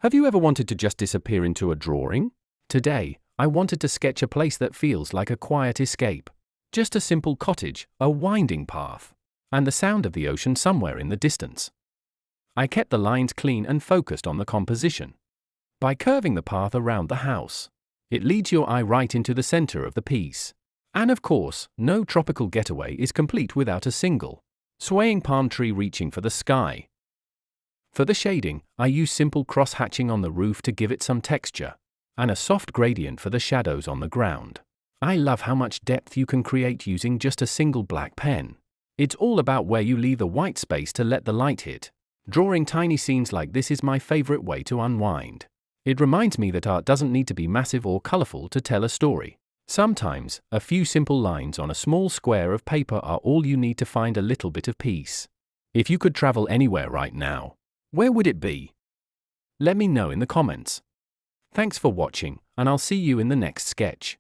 Have you ever wanted to just disappear into a drawing? Today, I wanted to sketch a place that feels like a quiet escape. Just a simple cottage, a winding path, and the sound of the ocean somewhere in the distance. I kept the lines clean and focused on the composition. By curving the path around the house, it leads your eye right into the center of the piece. And of course, no tropical getaway is complete without a single, swaying palm tree reaching for the sky. For the shading, I use simple cross-hatching on the roof to give it some texture, and a soft gradient for the shadows on the ground. I love how much depth you can create using just a single black pen. It's all about where you leave the white space to let the light hit. Drawing tiny scenes like this is my favorite way to unwind. It reminds me that art doesn't need to be massive or colorful to tell a story. Sometimes, a few simple lines on a small square of paper are all you need to find a little bit of peace. If you could travel anywhere right now, where would it be? Let me know in the comments. Thanks for watching, and I'll see you in the next sketch.